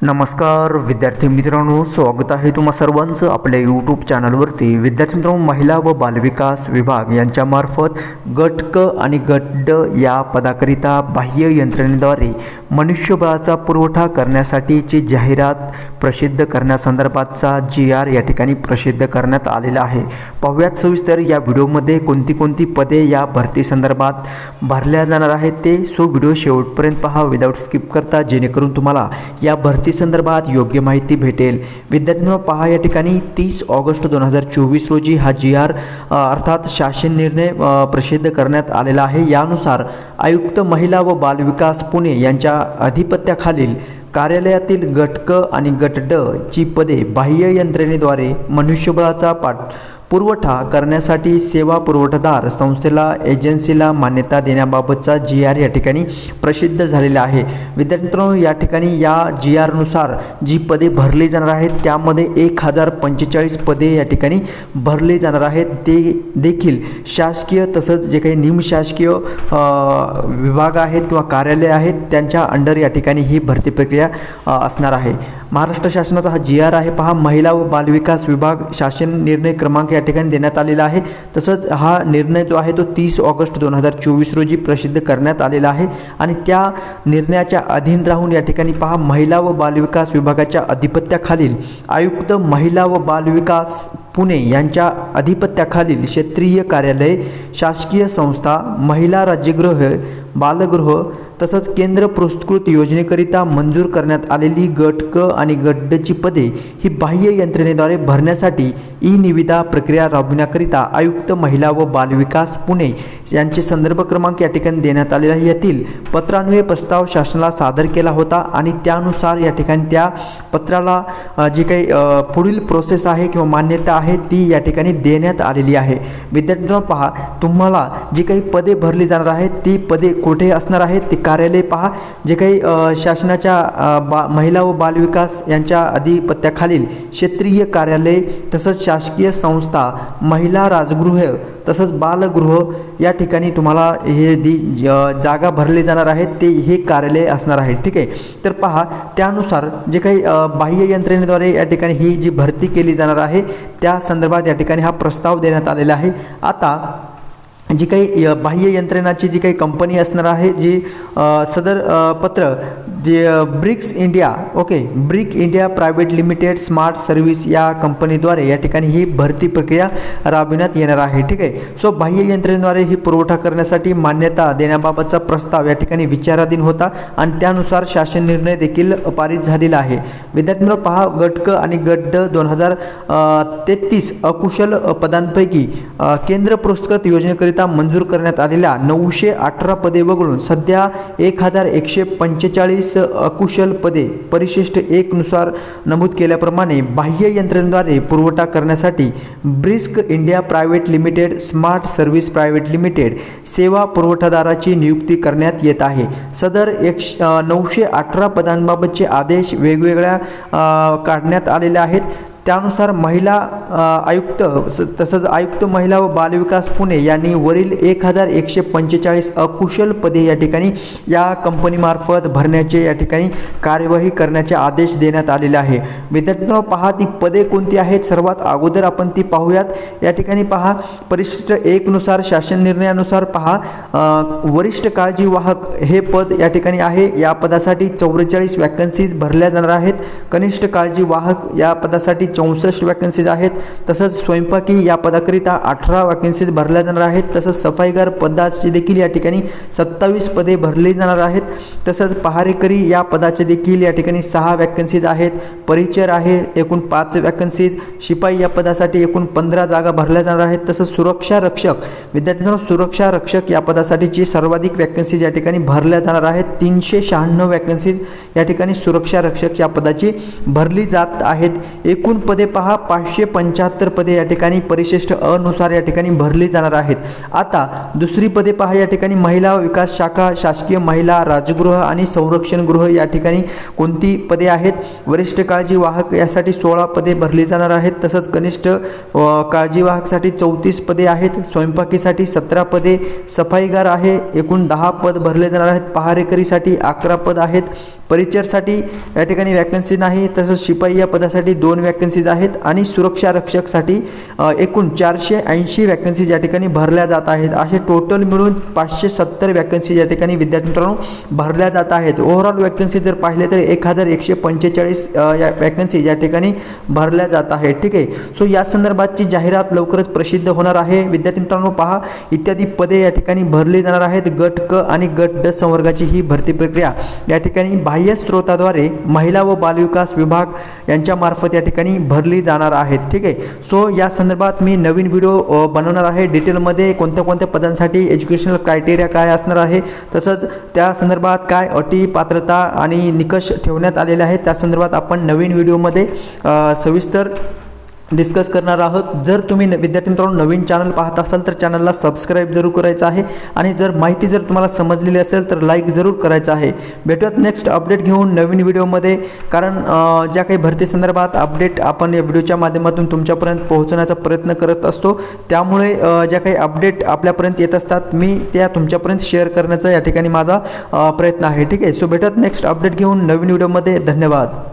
नमस्कार विद्यार्थी मित्रांनो, स्वागत आहे तुम्हा सर्वांचं आपल्या यूट्यूब चॅनलवरती. विद्यार्थी मित्रांनो, महिला व बालविकास विभाग यांच्यामार्फत गट क आणि गट ड या पदाकरिता बाह्य यंत्रणेद्वारे मनुष्यबळाचा पुरवठा करण्यासाठीची जाहिरात प्रसिद्ध करण्यासंदर्भातचा GR या ठिकाणी प्रसिद्ध करण्यात आलेला आहे. पाहूयात सविस्तर या व्हिडिओमध्ये कोणती पदे या भरती संदर्भात भरल्या जाणार आहेत ते. व्हिडिओ शेवटपर्यंत पहा विदाऊट स्किप करता, जेणेकरून तुम्हाला या भरती संदर्भात योग्य माहिती भेटेल. विद्यार्थ्यांनो पहा, या ठिकाणी 30 ऑगस्ट 2024 रोजी हा GR अर्थात शासन निर्णय प्रसिद्ध करण्यात आलेला आहे. यानुसार आयुक्त महिला व बालविकास पुणे यांच्या अधिपत्याखालील कार्यालयातील गट क आणि गट ड ची पदे बाह्य यंत्रणेद्वारे मनुष्यबळाचा पुरवठा करण्यासाठी सेवा पुरवठादार संस्थेला एजन्सीला मान्यता देण्याबाबतचा GR या ठिकाणी प्रसिद्ध झालेला आहे. विद्यार्थ्यांनो, या ठिकाणी या GR नुसार जी पदे भरली जाणार आहेत त्यामध्ये 1045 पदे या ठिकाणी भरली जाणार आहेत. ते देखील शासकीय तसंच जे काही निमशासकीय विभाग आहेत किंवा कार्यालय आहेत त्यांच्या अंडर या ठिकाणी ही भरती प्रक्रिया असणार आहे. महाराष्ट्र शासनाचा हा GR आहे. पहा, महिला व बालविकास विभाग शासन निर्णय क्रमांक या ठिकाणी देण्यात आलेला आहे. तसंच हा निर्णय जो आहे तो 30 ऑगस्ट 2024 रोजी प्रसिद्ध करण्यात आलेला आहे आणि त्या निर्णयाच्या अधीन राहून या ठिकाणी पहा, महिला व बालविकास विभागाच्या अधिपत्याखालील आयुक्त महिला व बालविकास पुणे यांच्या अधिपत्याखालील क्षेत्रीय कार्यालय, शासकीय संस्था, महिला राज्यगृह, बालगृह तसंच केंद्र पुरस्कृत योजनेकरिता मंजूर करण्यात आलेली गट क आणि गट ड ची पदे ही बाह्य यंत्रणेद्वारे भरण्यासाठी निविदा प्रक्रिया राबविण्याकरिता आयुक्त महिला व बालविकास पुणे यांचे संदर्भ क्रमांक या ठिकाणी देण्यात आलेला आहे. यातील पत्रान्वये प्रस्ताव शासनाला सादर केला होता आणि त्यानुसार या ठिकाणी त्या पत्राला जी काही पुढील प्रोसेस आहे किंवा मान्यता आहे ती या ठिकाणी देण्यात आलेली आहे. विद्यार्थ्यांनो पहा, तुम्हाला जी काही पदे भरली जाणार आहेत ती पदे कुठे असणार आहेत ते कार्यालय पहा. जे काही शासनाच्या महिला व बालविकास यांच्या अधिपत्याखालील क्षेत्रीय कार्यालय तसंच शासकीय संस्था, महिला राजगृह तसंच बालगृह या ठिकाणी तुम्हाला हे जागा भरले जाणार आहेत ते हे कार्यालय असणार आहे. ठीक आहे, तर पहा, त्यानुसार जे काही बाह्य यंत्रणेद्वारे या ठिकाणी ही जी भरती केली जाणार आहे त्या संदर्भात या ठिकाणी हा प्रस्ताव देण्यात आलेला आहे. आता जी काही बाह्य यंत्रणेची जी काही कंपनी असणार आहे, जी सदर पत्र जे Brics India private limited smart service या कंपनीद्वारे या ठिकाणी ही भरती प्रक्रिया राबविण्यात येणार आहे. ठीक आहे, बाह्य यंत्रणेद्वारे ही पुरवठा करण्यासाठी मान्यता देण्याबाबतचा प्रस्ताव या ठिकाणी विचाराधीन होता आणि त्यानुसार शासन निर्णय देखील पारित झालेला आहे. विद्यार्थ्यांनो पहा, गट क आणि गट ड 2033 अकुशल पदांपैकी केंद्र पुरस्कृत योजनेकरिता मंजूर करण्यात आलेल्या 918 पदे वगळून सध्या 1145 अकुशल पदे परिशिष्ट 1 नुसार नमूद केल्याप्रमाणे बाह्य यंत्रणेद्वारे पुरवठा करण्यासाठी brisk India private limited smart service private limited सेवा पुरवठादाराची नियुक्ती करण्यात येत आहे. सदर 918 पदांबाबतचे आदेश वेगवेगळ्या काढण्यात आलेले आहेत. त्यानुसार महिला आयुक्त तसंच आयुक्त महिला व बालविकास पुणे यांनी वरील 1145 अकुशल पदे या ठिकाणी या कंपनीमार्फत भरण्याचे या ठिकाणी कार्यवाही करण्याचे आदेश देण्यात आलेले आहे. विद्यार्थ्यांनो पहा, ती पदे कोणती आहेत सर्वात अगोदर आपण ती पाहूयात. या ठिकाणी पहा, परिशिष्ट 1 नुसार शासन निर्णयानुसार पहा, वरिष्ठ काळजी वाहक हे पद या ठिकाणी आहे. या पदासाठी 44 वॅकन्सीज भरल्या जाणार आहेत. कनिष्ठ काळजी वाहक या पदासाठी 64 वॅकन्सीज आहेत. तसंच स्वयंपाकी या पदाकरिता 18 वॅकन्सीज भरल्या जाणार आहेत. तसंच सफाईगार पदाची देखील या ठिकाणी 27 पदे भरली जाणार आहेत. तसंच पहारेकरी या पदाचे देखील या ठिकाणी 6 वॅकन्सीज आहेत. परिचर आहे एकूण 5 वॅकन्सीज. शिपाई या पदासाठी एकूण 15 जागा भरल्या जाणार आहेत. तसंच सुरक्षा रक्षक, विद्यार्थ्यांनो सुरक्षा रक्षक या पदासाठीची सर्वाधिक वॅकन्सीज या ठिकाणी भरल्या जाणार आहेत. 396 वॅकन्सीज या ठिकाणी सुरक्षा रक्षक या पदाची भरली जात आहेत. एकूण पदे पहा 575 पदे या ठिकाणी परिशिष्ट अ नुसार या ठिकाणी भरली जाणार आहेत। आता दुसरी पदे पहा या ठिकाणी महिला विकास शाखा, शासकीय महिला राजगृह आणि संरक्षण गृह या ठिकाणी कोणती पदे आहेत? वरिष्ठ काळजी वाहक यासाठी 16 पदे भरली जाणार आहेत। तसंच कनिष्ठ काळजी वाहकसाठी 34 पदे आहेत। स्वयंपाकीसाठी 17 पदे, सफाईगार आहे एकूण 10 पद भरले जाणार आहेत। पहारेकरीसाठी 11 पद आहेत। परिचरसाठी या ठिकाणी वॅकन्सी नाही। तसंच शिपाई या पदासाठी 2 वॅकन्सीज आहेत आणि सुरक्षा रक्षकसाठी एकूण 480 वॅकन्सीज या ठिकाणी भरल्या जात आहेत। असे टोटल मिळून 570 वॅकन्सी या ठिकाणी विद्यार्थी मित्रांनो भरल्या जात आहेत। ओव्हरऑल वॅकन्सी जर पाहिले तर 1145 वॅकन्सी या ठिकाणी भरल्या जात आहेत। ठीक आहे, सो या संदर्भातची जाहिरात लवकरच प्रसिद्ध होणार आहे। विद्यार्थी मित्रांनो पहा, इत्यादी पदे या ठिकाणी भरली जाणार आहेत। गट क आणि गट ड संवर्गाची ही भरती प्रक्रिया या ठिकाणी बाह्य स्रोताद्वारे महिला व बालविकास विभाग यांच्या मार्फत या ठिकाणी भरली जाणार आहेत। ठीक आहे, सो या संदर्भात मी नवीन व्हिडिओ बनवणार आहे। डिटेलमध्ये कोणत्या कोणत्या पदांसाठी एज्युकेशनल क्रायटेरिया काय असणार आहे, तसंच त्या संदर्भात काय अटी, पात्रता आणि निकष ठेवण्यात आलेले आहेत त्या संदर्भात आपण नवीन व्हिडिओमध्ये सविस्तर डिस्कस करणार आहोत। जर तुम्ही विद्यार्थी मित्रांनो नवीन चॅनल पाहत असाल तर चॅनलला सबस्क्राईब जरूर करायचं आहे आणि जर माहिती जर तुम्हाला समजलेली असेल तर लाईक जरूर करायचं आहे। भेटूयात नेक्स्ट अपडेट घेऊन नवीन व्हिडिओमध्ये, कारण ज्या काही भरती संदर्भात अपडेट आपण या व्हिडिओच्या माध्यमातून तुमच्यापर्यंत पोहोचवण्याचा प्रयत्न करत असतो, त्यामुळे ज्या काही अपडेट आपल्यापर्यंत येत असतात मी त्या तुमच्यापर्यंत शेअर करण्याचा या ठिकाणी माझा प्रयत्न आहे। ठीक आहे, सो भेटूयात नेक्स्ट अपडेट घेऊन नवीन व्हिडिओमध्ये। धन्यवाद।